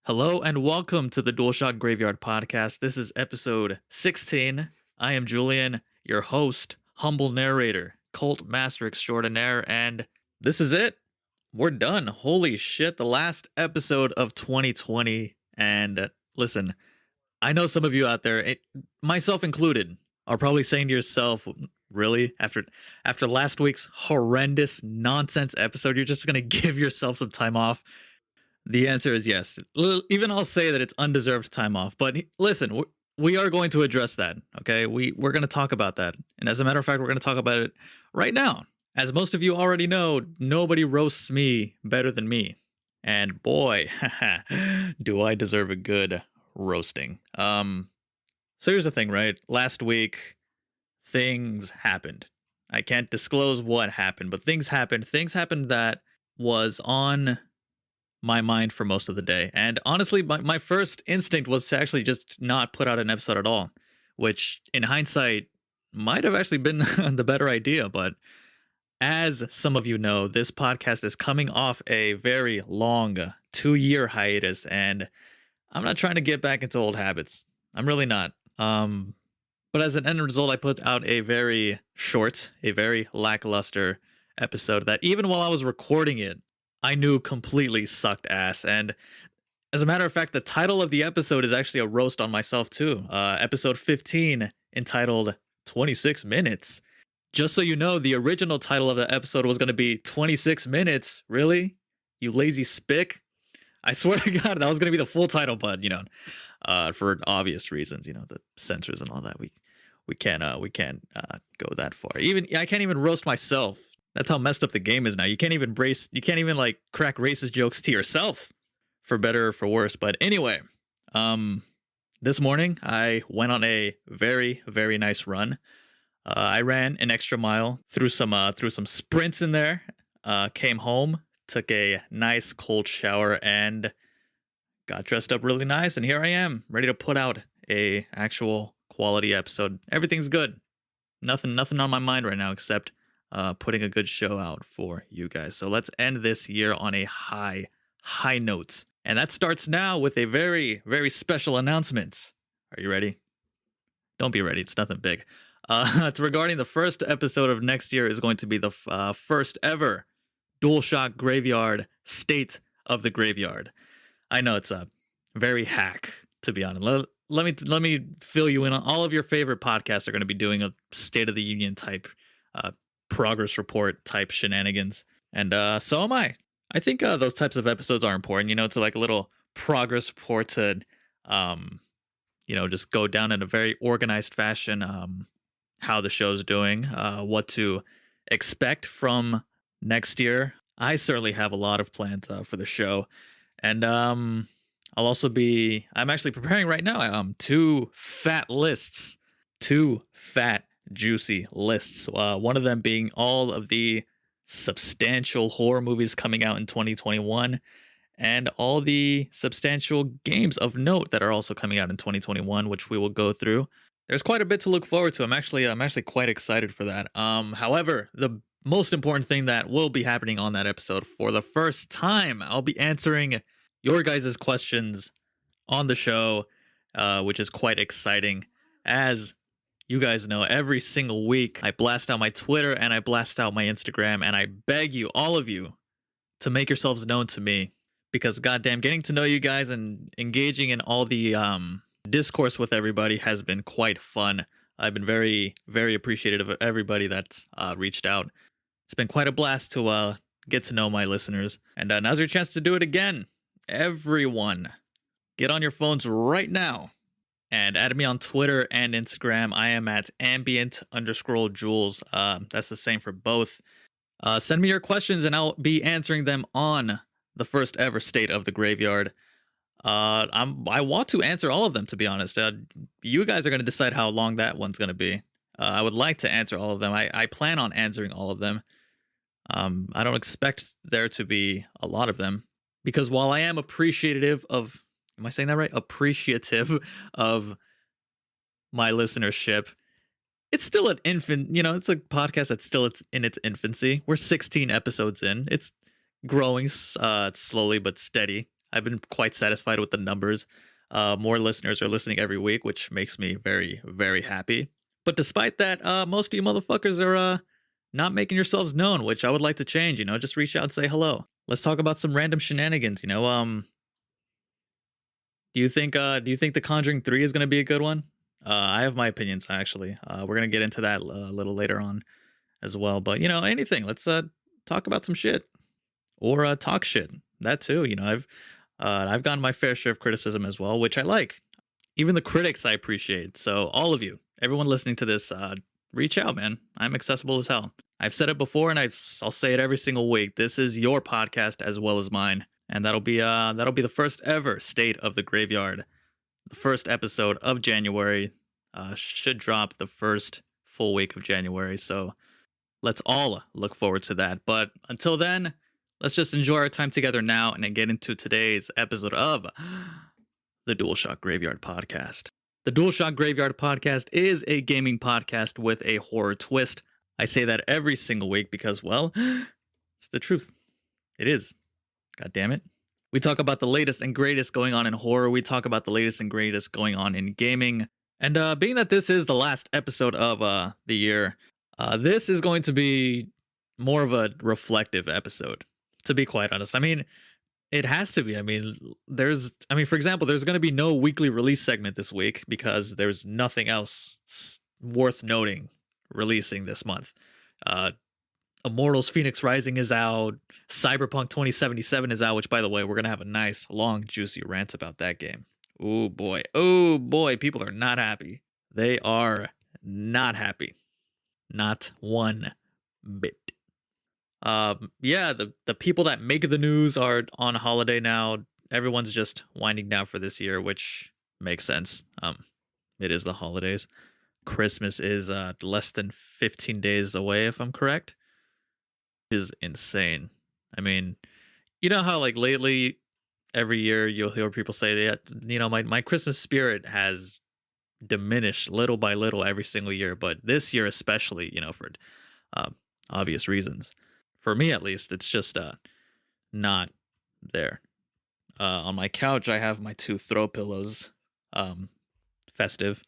Hello and welcome to the DualShock Graveyard Podcast. This is episode 16. I am Julian, your host, humble narrator, cult master extraordinaire, and this is it. We're done. Holy shit, the last episode of 2020. And listen, I know some of you out there, myself included, are probably saying to yourself, really? After last week's horrendous nonsense episode, you're just going to give yourself some time off? The answer is yes. Even I'll say that it's undeserved time off. But listen, we are going to address that, okay? We're going to talk about that. And as a matter of fact, we're going to talk about it right now. As most of you already know, nobody roasts me better than me. And boy, do I deserve a good roasting. So here's the thing, right? Last week, things happened. I can't disclose what happened, but things happened. Things happened that was on my mind for most of the day. And honestly, my first instinct was to actually just not put out an episode at all, which in hindsight might have actually been the better idea. But as some of you know, this podcast is coming off a very long 2-year hiatus, and I'm not trying to get back into old habits. I'm really not. But as an end result, I put out a very short, a very lackluster episode that even while I was recording it, I knew completely sucked ass. And as a matter of fact, the title of the episode is actually a roast on myself too. Episode 15, entitled 26 Minutes. Just so you know, the original title of the episode was going to be 26 Minutes. Really? You lazy spick? I swear to God, that was going to be the full title, but, for obvious reasons, the censors and all that, we can't go that far. Even I can't even roast myself. That's how messed up the game is now. You can't even like crack racist jokes to yourself, for better or for worse. But anyway, this morning I went on a very, very nice run. I ran an extra mile through some sprints in there. Came home, took a nice cold shower, and got dressed up really nice. And here I am, ready to put out a actual quality episode. Everything's good. Nothing on my mind right now except putting a good show out for you guys. So let's end this year on a high note. And that starts now with a very, very special announcement. Are you ready? Don't be ready. It's nothing big. It's regarding the first episode of next year is going to be the first ever DualShock Graveyard State of the Graveyard. I know it's a very hack, to be honest. Let me fill you in on all of your favorite podcasts are going to be doing a State of the Union type progress report type shenanigans, and so am I. I think those types of episodes are important, to like a little progress report to just go down in a very organized fashion, how the show's doing, what to expect from next year. I certainly have a lot of plans for the show, and I'm actually preparing right now 2 fat lists, 2 fat juicy lists. One of them being all of the substantial horror movies coming out in 2021, and all the substantial games of note that are also coming out in 2021, which we will go through. There's quite a bit to look forward to. I'm actually quite excited for that. However, the most important thing that will be happening on that episode, for the first time, I'll be answering your guys' questions on the show, which is quite exciting. As you guys know, every single week I blast out my Twitter and I blast out my Instagram, and I beg you, all of you, to make yourselves known to me, because goddamn, getting to know you guys and engaging in all the discourse with everybody has been quite fun. I've been very, very appreciative of everybody that's reached out. It's been quite a blast to get to know my listeners, and now's your chance to do it again. Everyone, get on your phones right now and add me on Twitter and Instagram. I am at ambient_Jules. That's the same for both. Send me your questions and I'll be answering them on the first ever State of the Graveyard. I want to answer all of them, to be honest. You guys are going to decide how long that one's going to be. I would like to answer all of them. I plan on answering all of them. I don't expect there to be a lot of them, because while I am appreciative of, am I saying that right? Appreciative of my listenership, it's still an infant, it's a podcast that's still in its infancy. We're 16 episodes in. It's growing slowly but steady. I've been quite satisfied with the numbers. More listeners are listening every week, which makes me very, very happy. But despite that, most of you motherfuckers are not making yourselves known, which I would like to change. Just reach out and say hello. Let's talk about some random shenanigans. Do you think The Conjuring 3 is going to be a good one? I have my opinions, actually. We're going to get into that a little later on as well. But, anything. Let's talk about some shit. Or talk shit. That too. I've gotten my fair share of criticism as well, which I like. Even the critics I appreciate. So all of you, everyone listening to this, reach out, man. I'm accessible as hell. I've said it before, and I'll say it every single week. This is your podcast as well as mine. And that'll be the first ever State of the Graveyard. The first episode of January should drop the first full week of January. So let's all look forward to that. But until then, let's just enjoy our time together now and then get into today's episode of the DualShock Graveyard Podcast. The DualShock Graveyard Podcast is a gaming podcast with a horror twist. I say that every single week because, well, it's the truth. It is. God damn it. We talk about the latest and greatest going on in horror. We talk about the latest and greatest going on in gaming. And being that this is the last episode of the year, this is going to be more of a reflective episode, to be quite honest. I mean, it has to be. For example, there's going to be no weekly release segment this week because there's nothing else worth noting releasing this month. Immortals Phoenix Rising is out. Cyberpunk 2077 is out, which, by the way, we're going to have a nice, long, juicy rant about that game. Oh, boy. Oh, boy. People are not happy. They are not happy. Not one bit. The people that make the news are on holiday now. Everyone's just winding down for this year, which makes sense. It is the holidays. Christmas is less than 15 days away, if I'm correct. Is insane. I mean, you know how like lately every year you'll hear people say that my Christmas spirit has diminished little by little every single year, but this year especially, for obvious reasons. For me at least, it's just not there. On my couch I have my 2 throw pillows, festive,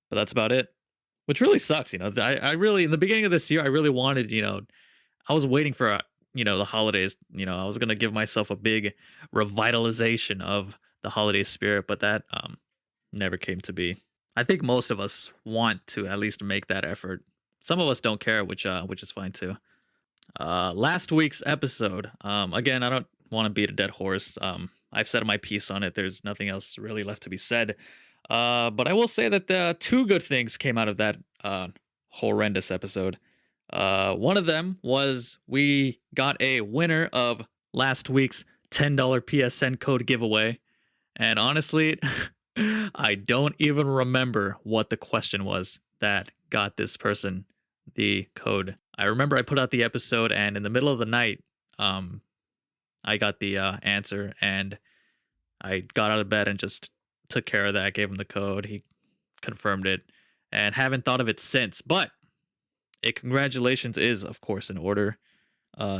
but that's about it. Which really sucks, I really, in the beginning of this year, I really wanted, I was waiting for, the holidays. I was going to give myself a big revitalization of the holiday spirit, but that never came to be. I think most of us want to at least make that effort. Some of us don't care, which is fine too. Last week's episode, again, I don't want to beat a dead horse. I've said my piece on it. There's nothing else really left to be said. But I will say that 2 good things came out of that horrendous episode. One of them was we got a winner of last week's $10 PSN code giveaway. And honestly, I don't even remember what the question was that got this person the code. I remember I put out the episode, and in the middle of the night, I got the answer, and I got out of bed and just took care of that. I gave him the code. He confirmed it, and haven't thought of it since. But a congratulations is, of course, in order.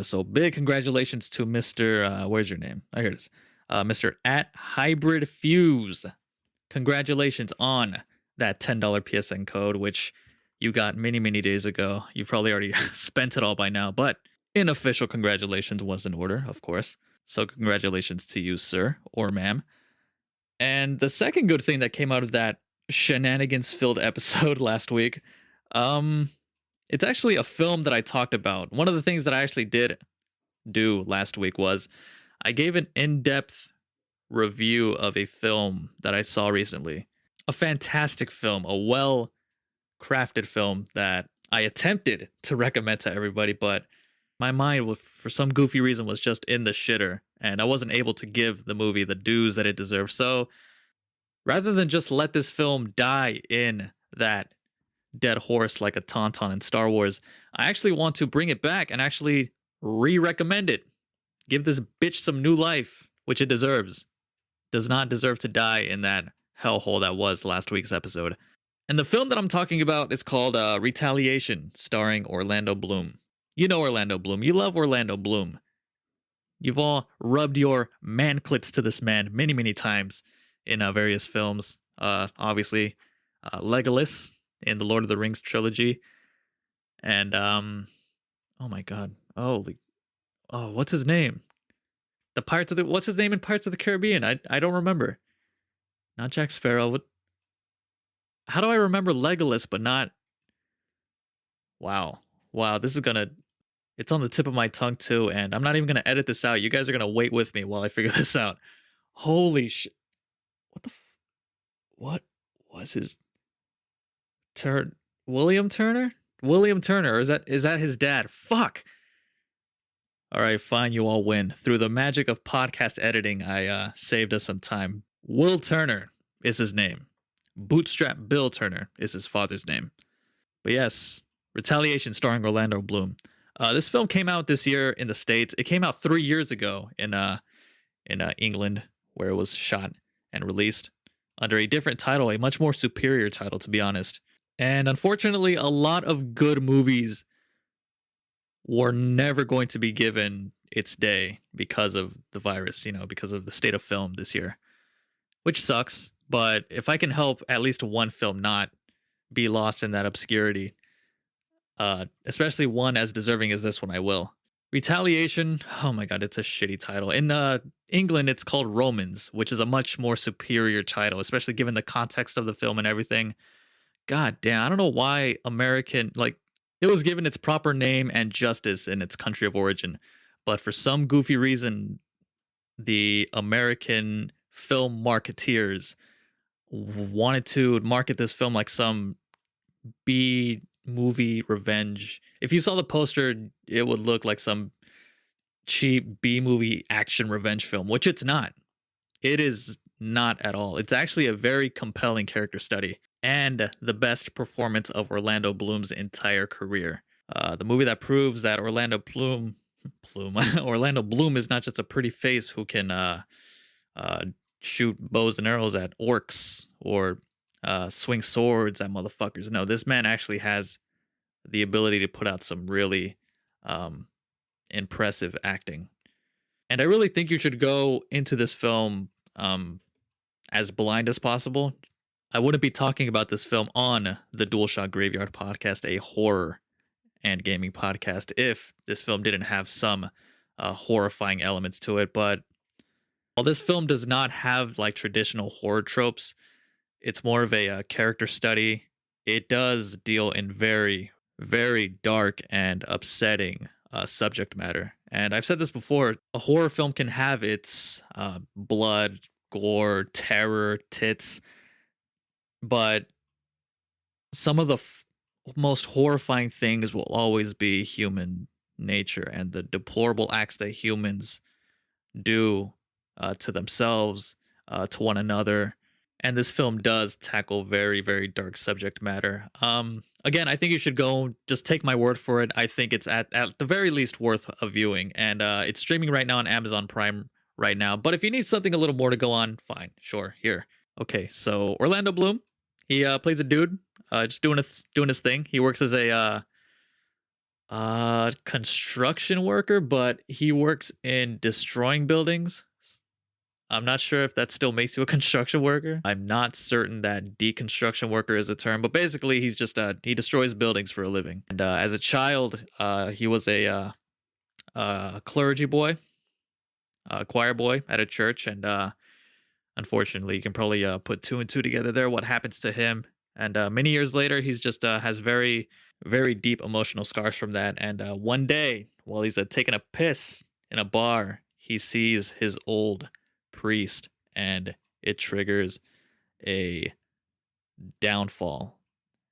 So big congratulations to Mr. Where's your name? Oh, here it is. Mr. @HybridFuse. Congratulations on that $10 PSN code, which you got many, many days ago. You've probably already spent it all by now, but an official congratulations was in order, of course. So congratulations to you, sir or ma'am. And the second good thing that came out of that shenanigans-filled episode last week, it's actually a film that I talked about. One of the things that I actually did do last week was I gave an in-depth review of a film that I saw recently. A fantastic film, a well-crafted film that I attempted to recommend to everybody, but my mind, for some goofy reason, was just in the shitter, and I wasn't able to give the movie the dues that it deserved. So rather than just let this film die in that dead horse like a tauntaun in Star Wars, I actually want to bring it back and actually re-recommend it. Give this bitch some new life, which it deserves. Does not deserve to die in that hellhole that was last week's episode. And the film that I'm talking about is called Retaliation, starring Orlando Bloom. You know Orlando Bloom. You love Orlando Bloom. You've all rubbed your manclits to this man many, many times in various films. Obviously, Legolas in the Lord of the Rings trilogy, and oh my god, what's his name? The Pirates of the what's his name in Pirates of the Caribbean? I don't remember. Not Jack Sparrow. What? How do I remember Legolas but not? Wow, wow, this is gonna. It's on the tip of my tongue too, and I'm not even gonna edit this out. You guys are gonna wait with me while I figure this out. Holy shit! What the? What was his turn? William Turner? William Turner, or is that his dad? Fuck. All right, fine. You all win. Through the magic of podcast editing, I saved us some time. Will Turner is his name. Bootstrap Bill Turner is his father's name. But yes, Retaliation starring Orlando Bloom. This film came out this year in the States. It came out 3 years ago in England, where it was shot and released under a different title, a much more superior title, to be honest. And unfortunately, a lot of good movies were never going to be given its day because of the virus, because of the state of film this year, which sucks. But if I can help at least one film not be lost in that obscurity, especially one as deserving as this one, I will. Retaliation, oh my god, it's a shitty title. In England, it's called Romans, which is a much more superior title, especially given the context of the film and everything. God damn, I don't know why it was given its proper name and justice in its country of origin, but for some goofy reason, the American film marketeers wanted to market this film like some B movie revenge. If you saw the poster, it would look like some cheap B movie action revenge film, which it's not. It is not at all. It's actually a very compelling character study and the best performance of Orlando Bloom's entire career. The movie that proves that Orlando Bloom is not just a pretty face who can shoot bows and arrows at orcs or swing swords at motherfuckers. No, this man actually has the ability to put out some really impressive acting. And I really think you should go into this film as blind as possible. I wouldn't be talking about this film on the DualShock Graveyard Podcast, a horror and gaming podcast, if this film didn't have some horrifying elements to it. But while this film does not have like traditional horror tropes, it's more of a character study. It does deal in very, very dark and upsetting subject matter. And I've said this before, a horror film can have its blood, gore, terror, tits, but some of the most horrifying things will always be human nature and the deplorable acts that humans do to themselves, to one another. And this film does tackle very, very dark subject matter. Again, I think you should go, just take my word for it. I think it's at the very least worth a viewing. And it's streaming right now on Amazon Prime right now. But if you need something a little more to go on, fine, sure, here. Okay, so Orlando Bloom, he plays a dude, just doing his thing. He works as a construction worker, but he works in destroying buildings. I'm not sure if that still makes you a construction worker. I'm not certain that deconstruction worker is a term, but basically he's just he destroys buildings for a living. And as a child, he was a clergy boy, choir boy at a church, and unfortunately, you can probably put two and two together there. What happens to him? And many years later, he's just has very, very deep emotional scars from that. And one day, while he's taking a piss in a bar, he sees his old priest, and it triggers a downfall.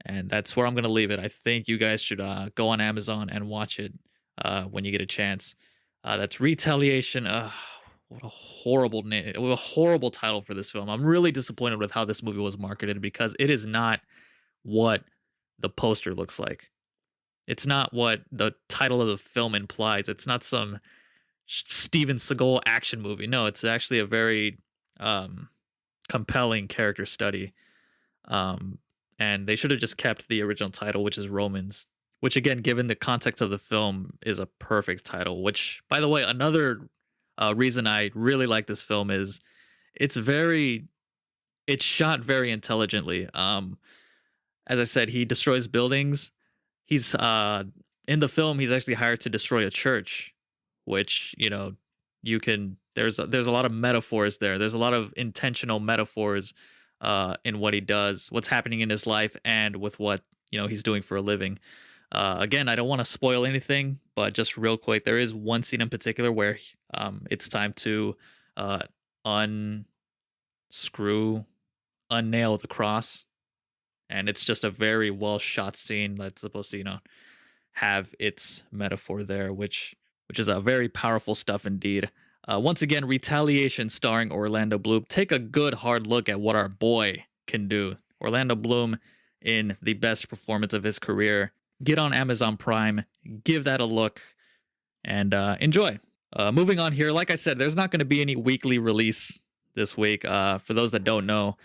And that's where I'm gonna leave it. I think you guys should go on Amazon and watch it when you get a chance. That's Retaliation. What a horrible name! What a horrible title for this film. I'm really disappointed with how this movie was marketed because it is not what the poster looks like. It's not what the title of the film implies. It's not some Steven Seagal action movie. No, it's actually a very compelling character study. And they should have just kept the original title, which is Romans, which again, given the context of the film, is a perfect title. Which, by the way, another Reason I really like this film is it's very it's shot very intelligently. As I said, he destroys buildings. He's in the film. He's actually hired to destroy a church, which you can. There's a lot of metaphors there. There's a lot of intentional metaphors in what he does, what's happening in his life, and with what he's doing for a living. Again, I don't want to spoil anything, but just real quick, there is one scene in particular where it's time to unscrew, unnail the cross, and it's just a very well shot scene that's supposed to have its metaphor there, which is a very powerful stuff indeed. Once again, Retaliation starring Orlando Bloom. Take a good hard look at what our boy can do. Orlando Bloom in the best performance of his career. Get on Amazon Prime, give that a look, and enjoy. Moving on here, like I said, there's not going to be any weekly release this week. For those that don't know,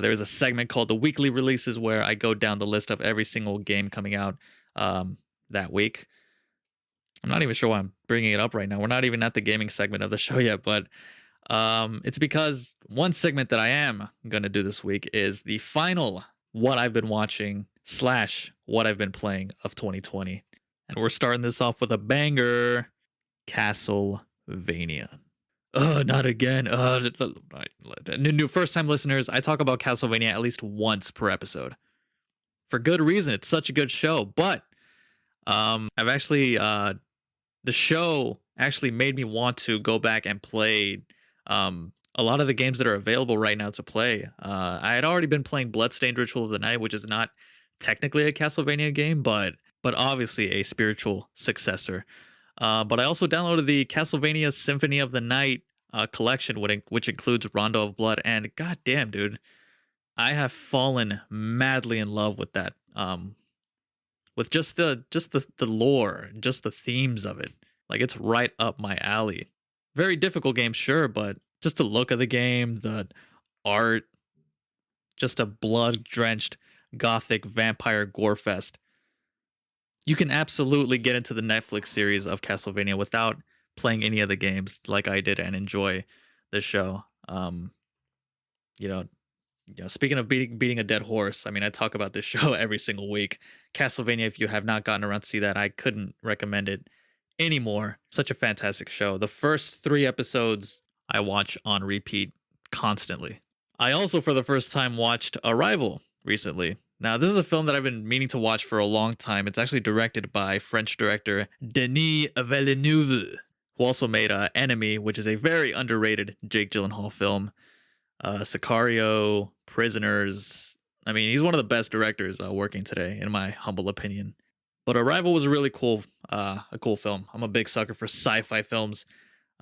there is a segment called the Weekly Releases where I go down the list of every single game coming out that week. I'm not even sure why I'm bringing it up right now. We're not even at the gaming segment of the show yet, but it's because one segment that I am going to do this week is the final what I've been watching / what I've been playing of 2020. And we're starting this off with a banger, Castlevania. Not again. New first-time listeners, I talk about Castlevania at least once per episode. For good reason. It's such a good show. But I've actually... the show actually made me want to go back and play a lot of the games that are available right now to play. I had already been playing Bloodstained Ritual of the Night, which is not technically a Castlevania game, but obviously a spiritual successor. But I also downloaded the Castlevania Symphony of the Night collection, which includes Rondo of Blood, and goddamn, dude, I have fallen madly in love with that. With just the lore, just the themes of it, like it's right up my alley. Very difficult game, sure, but just the look of the game, the art, just a blood-drenched gothic vampire gore fest. You can absolutely get into the Netflix series of Castlevania without playing any of the games like I did and enjoy the show. Speaking of beating a dead horse, I mean, I talk about this show every single week. Castlevania, if you have not gotten around to see that, I couldn't recommend it anymore. Such a fantastic show. The first 3 episodes I watch on repeat constantly. I also, for the first time, watched Arrival recently. Now, this is a film that I've been meaning to watch for a long time. It's actually directed by French director Denis Villeneuve, who also made Enemy, which is a very underrated Jake Gyllenhaal film. Sicario, Prisoners. I mean, he's one of the best directors working today, in my humble opinion. But Arrival was a really cool film. I'm a big sucker for sci-fi films.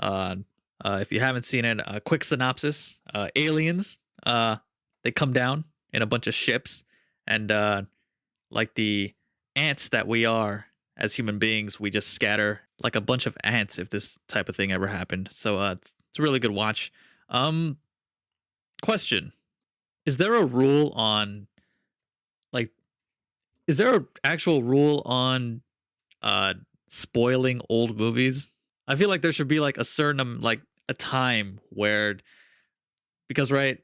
If you haven't seen it, a quick synopsis: aliens, they come down in a bunch of ships, and like the ants that we are as human beings, we just scatter like a bunch of ants if this type of thing ever happened. So it's a really good watch. Question: is there a rule on, is there an actual rule on spoiling old movies? I feel like there should be like a certain a time where, because right,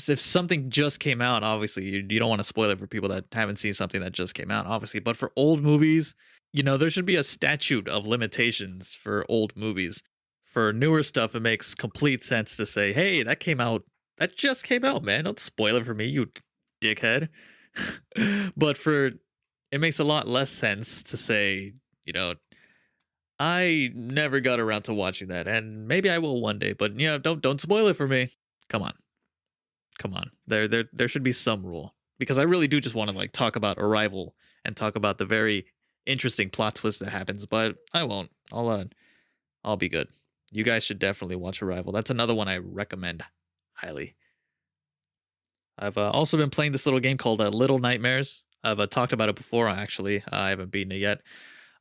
if something just came out, obviously you don't want to spoil it for people that haven't seen something that just came out, obviously. But for old movies, there should be a statute of limitations for old movies. For newer stuff, it makes complete sense to say, hey, that just came out, man. Don't spoil it for me, you dickhead. But it makes a lot less sense to say, I never got around to watching that, and maybe I will one day, but don't spoil it for me. Come on. There should be some rule, because I really do just want to talk about Arrival and talk about the very interesting plot twist that happens, but I won't. I'll be good. You guys should definitely watch Arrival. That's another one I recommend highly. I've also been playing this little game called Little Nightmares. I've talked about it before, actually. I haven't beaten it yet.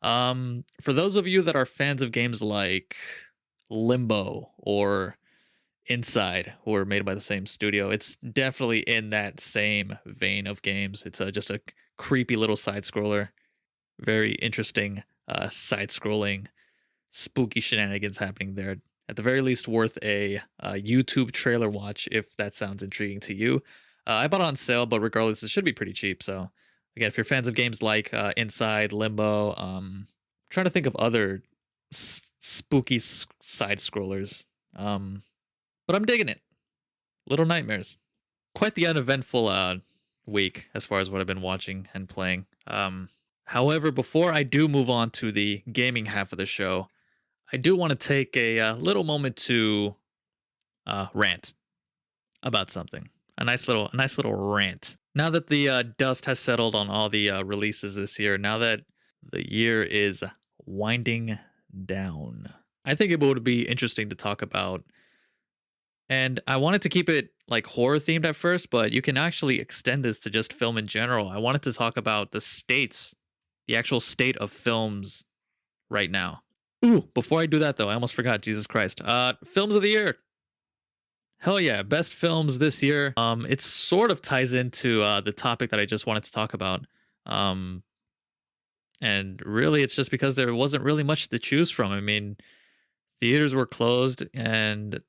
For those of you that are fans of games like Limbo or Inside, who are made by the same studio, it's definitely in that same vein of games. It's just a creepy little side-scroller. Very interesting side-scrolling, spooky shenanigans happening there. at the very least worth a YouTube trailer watch if that sounds intriguing to you. I bought it on sale, but regardless, it should be pretty cheap. So again, if you're fans of games like Inside, Limbo, trying to think of other spooky side scrollers, but I'm digging it. Little Nightmares. Quite the uneventful week as far as what I've been watching and playing. However, before I do move on to the gaming half of the show, I do want to take a little moment to rant about something. A nice little rant. Now that the dust has settled on all the releases this year, now that the year is winding down, I think it would be interesting to talk about. And I wanted to keep it like horror themed at first, but you can actually extend this to just film in general. I wanted to talk about the actual state of films right now. Ooh, before I do that though, I almost forgot, Jesus Christ. Films of the year. Hell yeah, best films this year. It sort of ties into the topic that I just wanted to talk about. And really it's just because there wasn't really much to choose from. I mean, theaters were closed and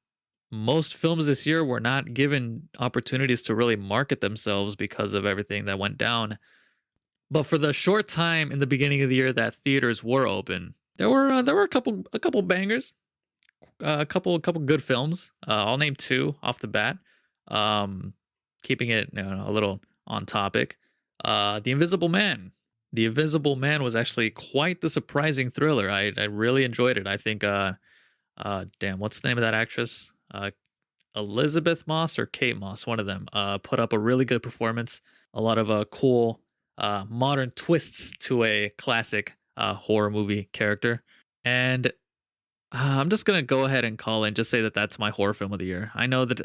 most films this year were not given opportunities to really market themselves because of everything that went down. But for the short time in the beginning of the year that theaters were open, there were a couple bangers, a couple good films. I'll name two off the bat. Keeping it a little on topic. The Invisible Man. The Invisible Man was actually quite the surprising thriller. I really enjoyed it. I think damn, what's the name of that actress? Elizabeth Moss or Kate Moss, one of them, put up a really good performance. A lot of cool modern twists to a classic horror movie character. And I'm just gonna go ahead and call and just say that that's my horror film of the year. I know that,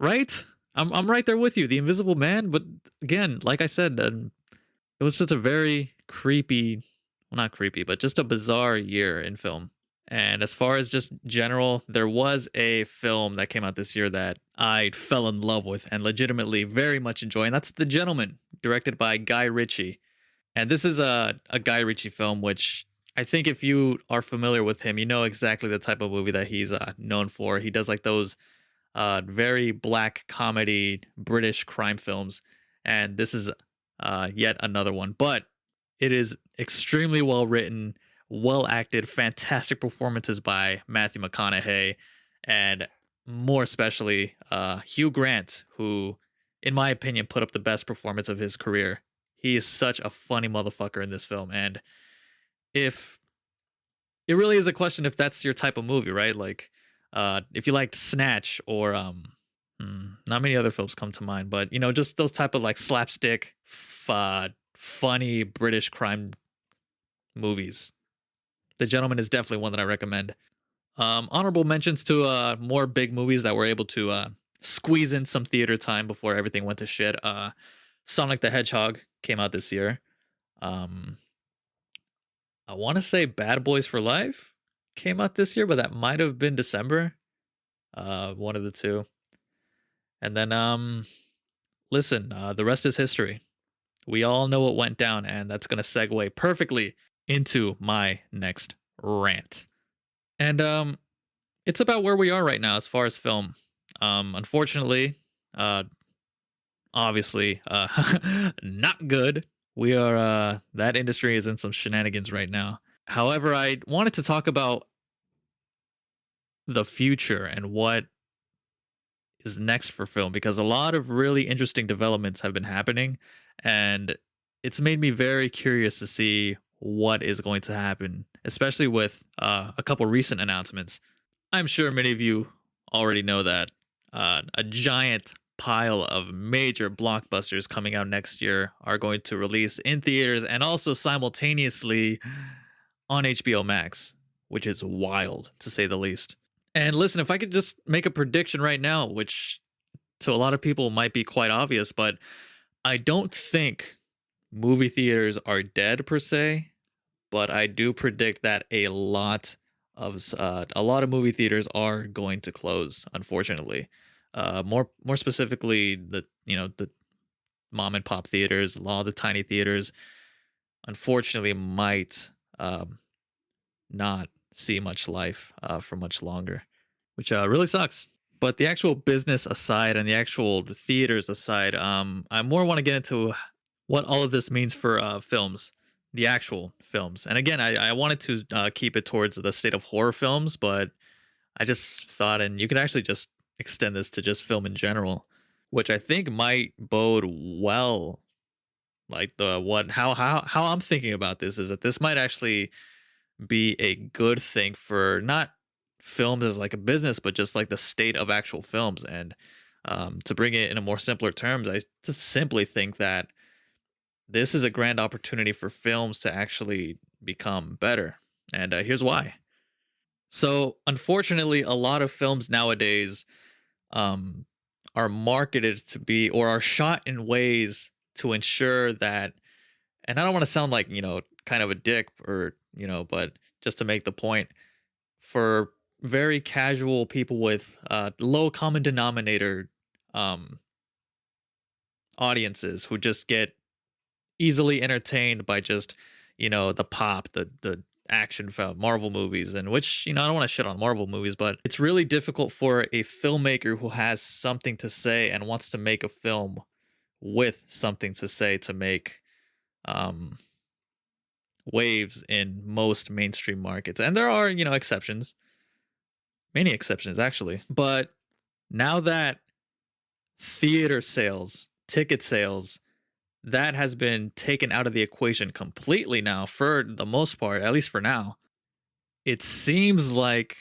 right? I'm right there with you, The Invisible Man. But again, like I said, it was just a very creepy, well, not creepy, but just a bizarre year in film. And as far as just general, there was a film that came out this year that I fell in love with and legitimately very much enjoy, and that's The Gentleman, directed by Guy Ritchie. And this is a Guy Ritchie film, which I think if you are familiar with him, you know exactly the type of movie that he's known for. He does like those very black comedy British crime films, and this is yet another one. But it is extremely well written, well acted, fantastic performances by Matthew McConaughey, and more especially Hugh Grant, who, in my opinion, put up the best performance of his career. He is such a funny motherfucker in this film, and if it really is a question if that's your type of movie, right? Like, if you liked Snatch or not many other films come to mind, but just those type of like slapstick, funny British crime movies. The Gentleman is definitely one that I recommend. Honorable mentions to more big movies that were able to squeeze in some theater time before everything went to shit. Sonic the Hedgehog came out this year. I want to say Bad Boys for Life came out this year, but that might have been December. One of the two. And then, listen, the rest is history. We all know what went down, and that's going to segue perfectly into my next rant. And it's about where we are right now as far as film. Unfortunately, obviously, not good. We are that industry is in some shenanigans right now. However, I wanted to talk about the future and what is next for film, because a lot of really interesting developments have been happening, and it's made me very curious to see what is going to happen, especially with a couple recent announcements. I'm sure many of you already know that a giant pile of major blockbusters coming out next year are going to release in theaters and also simultaneously on HBO Max, which is wild to say the least. And listen, if I could just make a prediction right now, which to a lot of people might be quite obvious, but I don't think movie theaters are dead per se, but I do predict that a lot of movie theaters are going to close, unfortunately. More specifically, the mom and pop theaters, a lot of the tiny theaters, unfortunately, might not see much life for much longer, which really sucks. But the actual business aside and the actual theaters aside, I more want to get into what all of this means for films, the actual films. And again, I wanted to keep it towards the state of horror films, but I just thought, and you could actually just extend this to just film in general, which I think might bode well. Like the what how I'm thinking about this is that this might actually be a good thing for not films as like a business, but just like the state of actual films. And to bring it in a more simpler terms, I just simply think that this is a grand opportunity for films to actually become better. And here's why. So, unfortunately, a lot of films nowadays um, are marketed to be or are shot in ways to ensure that, and I don't want to sound like, kind of a dick or, but just to make the point, for very casual people with low common denominator um, audiences who just get easily entertained by just the pop, the action film Marvel movies, and which I don't want to shit on Marvel movies, but it's really difficult for a filmmaker who has something to say and wants to make a film with something to say to make um waves in most mainstream markets. And there are exceptions, many exceptions actually, but now that theater sales, ticket sales, that has been taken out of the equation completely now for the most part, at least for now. It seems like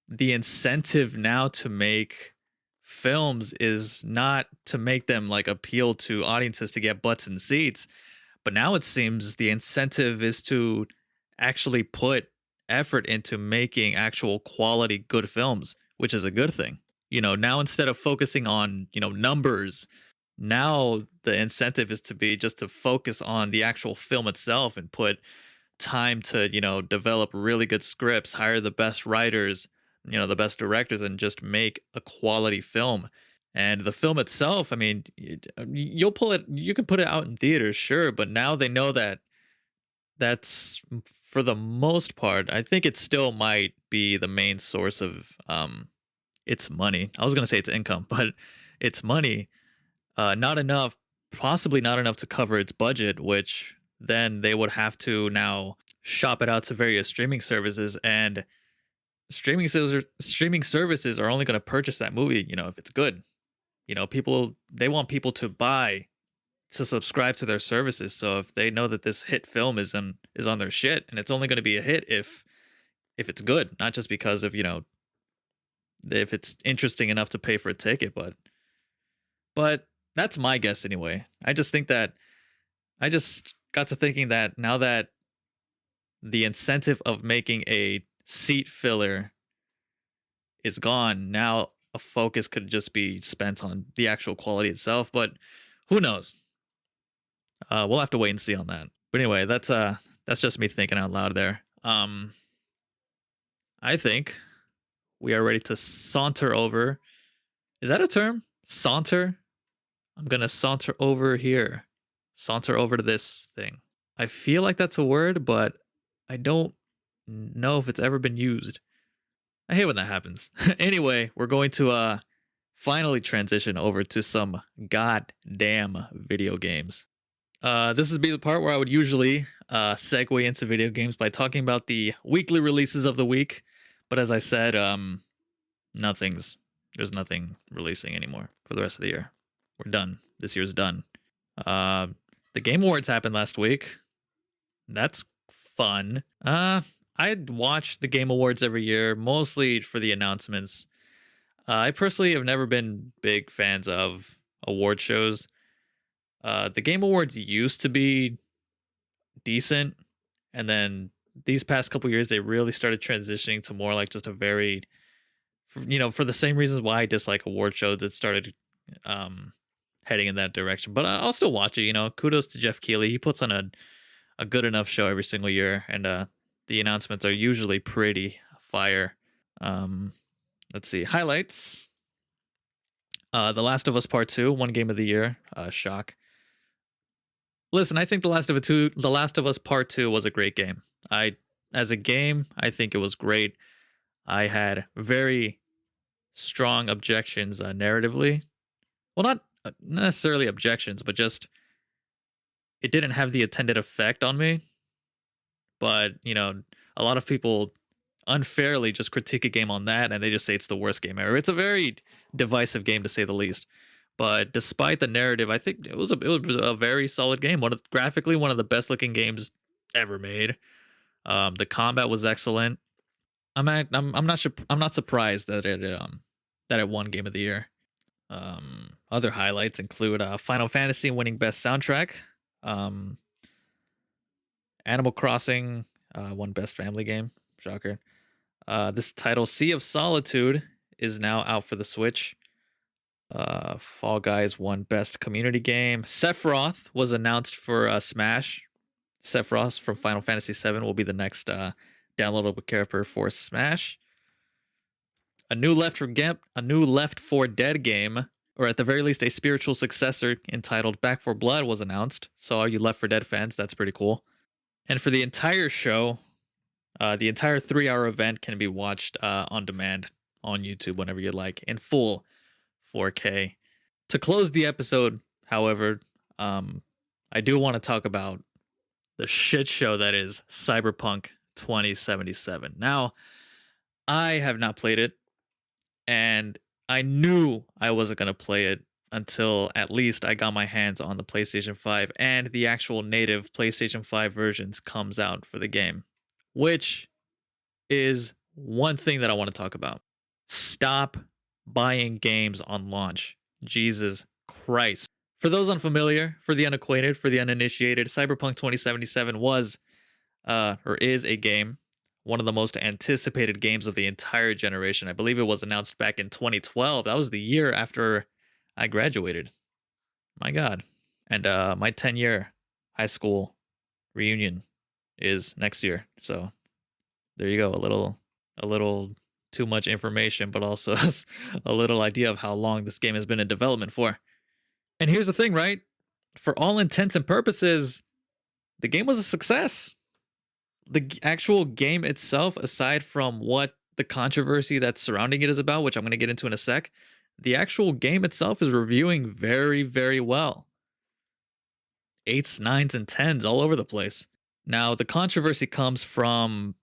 the incentive now to make films is not to make them like appeal to audiences to get butts in seats, but now it seems the incentive is to actually put effort into making actual quality good films, which is a good thing. Now instead of focusing on, numbers, now the incentive is to be just to focus on the actual film itself and put time to develop really good scripts, hire the best writers, the best directors, and just make a quality film. And the film itself, I mean, you can put it out in theaters, sure, but now they know that that's for the most part, I think it still might be the main source of its money. I was gonna say its income, but its money, not enough, possibly not enough to cover its budget, which then they would have to now shop it out to various streaming services, and streaming services are only going to purchase that movie, if it's good. People, they want people to buy to subscribe to their services. So if they know that this hit film is on their shit, and it's only going to be a hit if it's good, not just because of if it's interesting enough to pay for a ticket, but that's my guess anyway. I just think that I just got to thinking that now that the incentive of making a seat filler is gone, now a focus could just be spent on the actual quality itself. But who knows? We'll have to wait and see on that. But anyway, that's just me thinking out loud there. I think we are ready to saunter over. Is that a term? Saunter? I'm gonna saunter over here. Saunter over to this thing. I feel like that's a word, but I don't know if it's ever been used. I hate when that happens. Anyway, we're going to finally transition over to some goddamn video games. This would be the part where I would usually segue into video games by talking about the weekly releases of the week. But as I said, there's nothing releasing anymore for the rest of the year. We're done. This year's done. The Game Awards happened last week. That's fun. I watch the Game Awards every year, mostly for the announcements. I personally have never been big fans of award shows. The Game Awards used to be decent, and then these past couple years they really started transitioning to more like just a very, for the same reasons why I dislike award shows, it started heading in that direction. But I'll still watch it. Kudos to Jeff Keighley. He puts on a good enough show every single year, and the announcements are usually pretty fire. Let's see, highlights. The Last of Us Part 2 won Game of the Year. Shock. Listen, I think The Last of Us Part 2 was a great game. I As a game, I think it was great. I had very strong objections narratively. Well, not necessarily objections, but just it didn't have the intended effect on me. But, a lot of people unfairly just critique a game on that and they just say it's the worst game ever. It's a very divisive game to say the least. But despite the narrative, I think it was a very solid game. Graphically one of the best looking games ever made. The combat was excellent. I'm not surprised that it won Game of the Year. Other highlights include Final Fantasy winning Best Soundtrack. Um, Animal Crossing won Best Family Game. Shocker. This title, Sea of Solitude, is now out for the Switch. Fall Guys won Best Community Game. Sephiroth was announced for Smash. Sephiroth from Final Fantasy VII will be the next downloadable character for Smash. A new Left 4 Dead game, or at the very least a spiritual successor entitled Back 4 Blood was announced. So all you Left 4 Dead fans, that's pretty cool. And for the entire show, the entire 3-hour event can be watched on demand on YouTube whenever you like in full 4K. To close the episode, however, I do want to talk about the shit show that is Cyberpunk 2077. Now, I have not played it, and I knew I wasn't going to play it until at least I got my hands on the PlayStation 5 and the actual native PlayStation 5 versions comes out for the game, which is one thing that I want to talk about. Stop buying games on launch. Jesus Christ. For those unfamiliar, for the unacquainted, for the uninitiated, Cyberpunk 2077 was or is a game, one of the most anticipated games of the entire generation. I believe it was announced back in 2012. That was the year after I graduated. My God. And my 10-year high school reunion is next year. So there you go. A little too much information, but also a little idea of how long this game has been in development for. And here's the thing, right? For all intents and purposes, the game was a success. The actual game itself, aside from what the controversy that's surrounding it is about, which I'm going to get into in a sec, the actual game itself is reviewing very, very well. 8s, 9s, and 10s all over the place. Now, the controversy comes from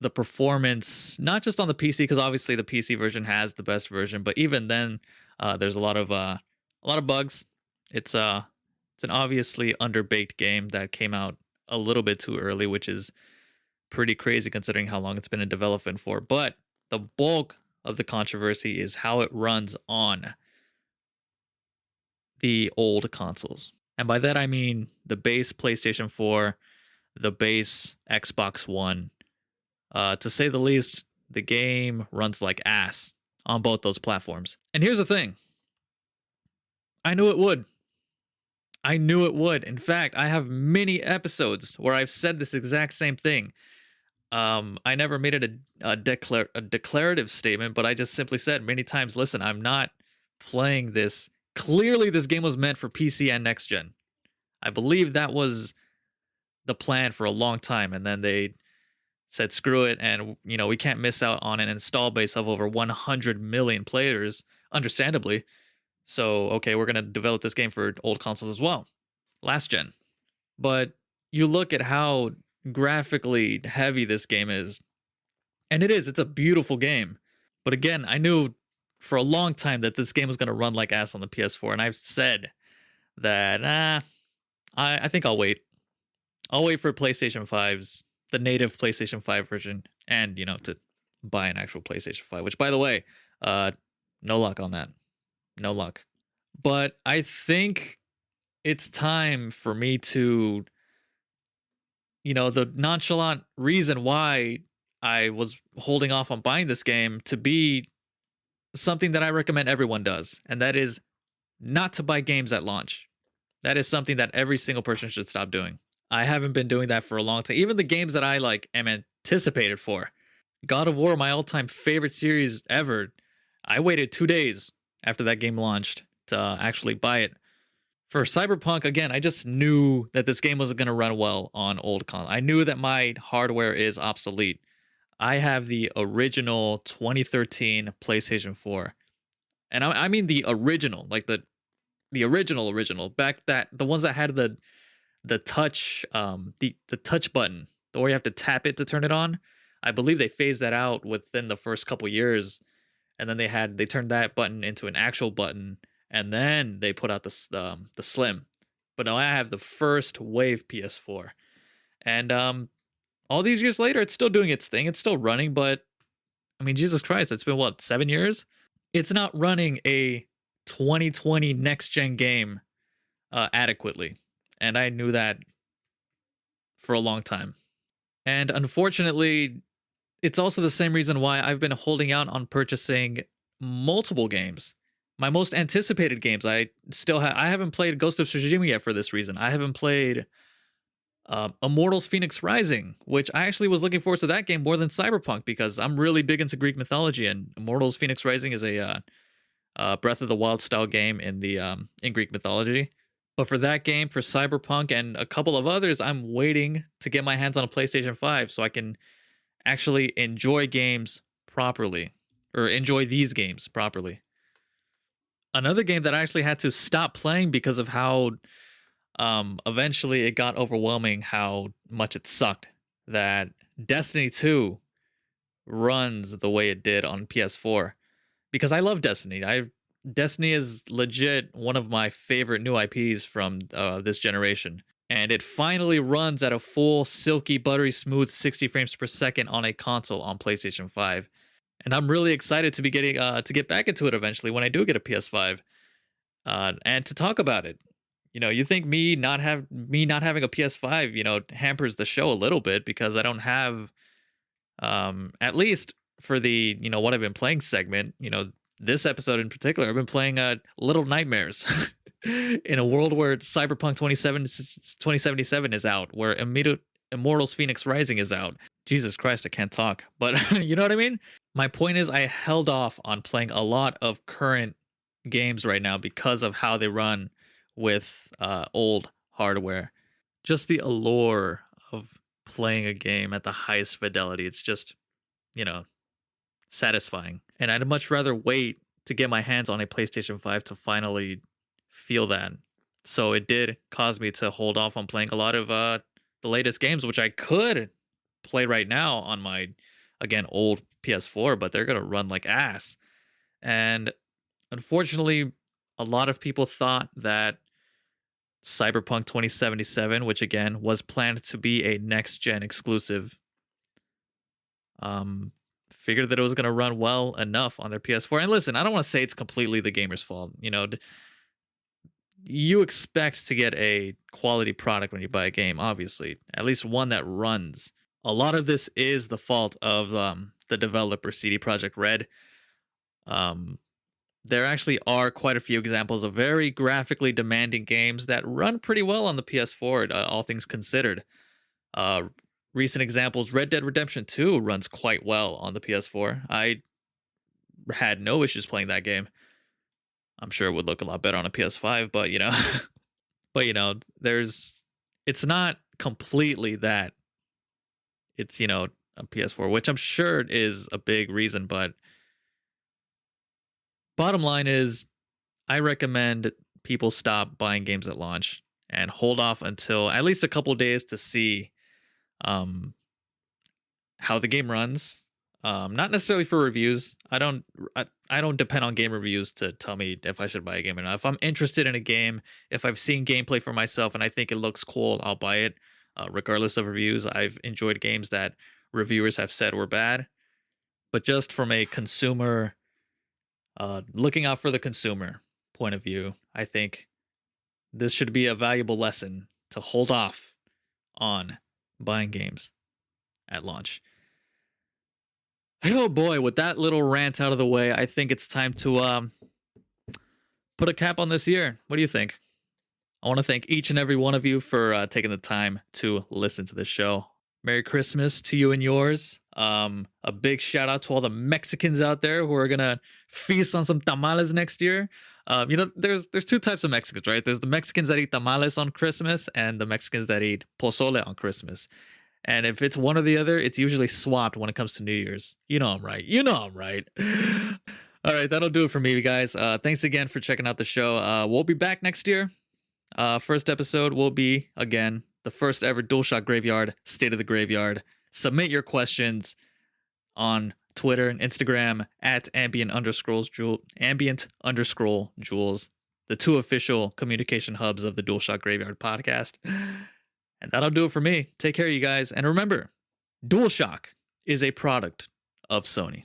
the performance, not just on the PC, because obviously the PC version has the best version, but even then, there's a lot of bugs. It's an obviously underbaked game that came out a little bit too early, which is pretty crazy considering how long it's been in development for. But the bulk of the controversy is how it runs on the old consoles. And by that I mean the base PlayStation 4, the base Xbox One. To say the least, the game runs like ass on both those platforms. And here's the thing. I knew it would. In fact, I have many episodes where I've said this exact same thing. I never made it a declarative statement, but I just simply said many times, listen, I'm not playing this. Clearly, this game was meant for PC and next gen. I believe that was the plan for a long time, and then they said screw it, and we can't miss out on an install base of over 100 million players, understandably. So, okay, we're going to develop this game for old consoles as well, last gen. But you look at how graphically heavy this game is, and it's a beautiful game. But again, I knew for a long time that this game was going to run like ass on the PS4, and I've said that, I think I'll wait. I'll wait for the native PlayStation 5 version, and, to buy an actual PlayStation 5, which, by the way, no luck on that. No luck. But I think it's time for me to, the nonchalant reason why I was holding off on buying this game to be something that I recommend everyone does. And that is not to buy games at launch. That is something that every single person should stop doing. I haven't been doing that for a long time. Even the games that I am anticipated for. God of War, my all-time favorite series ever. I waited 2 days after that game launched to actually buy it. For Cyberpunk, again, I just knew that this game wasn't going to run well on old console. I knew that my hardware is obsolete. I have the original 2013 PlayStation 4. And I mean the original, like the original, back that the ones that had the touch the touch button, the where you have to tap it to turn it on. I believe they phased that out within the first couple years, and then they turned that button into an actual button, and then they put out the slim. But now I have the first wave PS4, and all these years later, it's still doing its thing. It's still running, but I mean, Jesus Christ, it's been what, 7 years? It's not running a 2020 next gen game adequately, and I knew that for a long time. And unfortunately, it's also the same reason why I've been holding out on purchasing multiple games. My most anticipated games, I haven't played Ghost of Tsushima yet for this reason. I haven't played Immortals Phoenix Rising, which I actually was looking forward to that game more than Cyberpunk because I'm really big into Greek mythology, and Immortals Phoenix Rising is a Breath of the Wild style game in Greek mythology. But for that game, for Cyberpunk, and a couple of others, I'm waiting to get my hands on a PlayStation 5 so I can actually enjoy games properly, or enjoy these games properly. Another game that I actually had to stop playing because of how eventually it got overwhelming how much it sucked, that Destiny 2 runs the way it did on PS4. Because I love Destiny. Destiny is legit one of my favorite new IPs from this generation. And it finally runs at a full, silky, buttery smooth 60 frames per second on a console on PlayStation 5. And I'm really excited to be getting to get back into it eventually when I do get a PS5, and to talk about it. You know, you think me not having a PS5, hampers the show a little bit because I don't have, at least for the what I've been playing segment. This episode in particular, I've been playing Little Nightmares in a world where Cyberpunk 2077 is out, where Immortals Phoenix Rising is out. Jesus Christ, I can't talk. But you know what I mean? My point is I held off on playing a lot of current games right now because of how they run with old hardware. Just the allure of playing a game at the highest fidelity. It's just, satisfying. And I'd much rather wait to get my hands on a PlayStation 5 to finally feel that. So it did cause me to hold off on playing a lot of the latest games, which I could play right now on my, again, old PS4, but they're going to run like ass. And unfortunately, a lot of people thought that Cyberpunk 2077, which again was planned to be a next-gen exclusive, figured that it was going to run well enough on their PS4. And listen, I don't want to say it's completely the gamer's fault. You expect to get a quality product when you buy a game, obviously, at least one that runs. A lot of this is the fault of the developer, CD Projekt Red. There actually are quite a few examples of very graphically demanding games that run pretty well on the PS4, all things considered. Recent examples, Red Dead Redemption 2 runs quite well on the PS4. I had no issues playing that game. I'm sure it would look a lot better on a PS5, but it's not completely that. It's, a PS4, which I'm sure is a big reason, but bottom line is I recommend people stop buying games at launch and hold off until at least a couple days to see how the game runs. Not necessarily for reviews. I don't depend on game reviews to tell me if I should buy a game or not. If I'm interested in a game, if I've seen gameplay for myself and I think it looks cool, I'll buy it. Regardless of reviews, I've enjoyed games that reviewers have said were bad. But just from a consumer, looking out for the consumer point of view, I think this should be a valuable lesson to hold off on buying games at launch. Oh boy, with that little rant out of the way, I think it's time to put a cap on this year. What do you think? I want to thank each and every one of you for taking the time to listen to this show. Merry Christmas to you and yours. A big shout out to all the Mexicans out there who are going to feast on some tamales next year. There's two types of Mexicans, right? There's the Mexicans that eat tamales on Christmas and the Mexicans that eat pozole on Christmas. And if it's one or the other, it's usually swapped when it comes to New Year's. You know I'm right. You know I'm right. All right, that'll do it for me, guys. Thanks again for checking out the show. We'll be back next year. First episode will be, again, the first ever DualShock Graveyard, State of the Graveyard. Submit your questions on Twitter and Instagram at ambient_Jules, the two official communication hubs of the DualShock Graveyard Podcast. And that'll do it for me. Take care, you guys. And remember, DualShock is a product of Sony.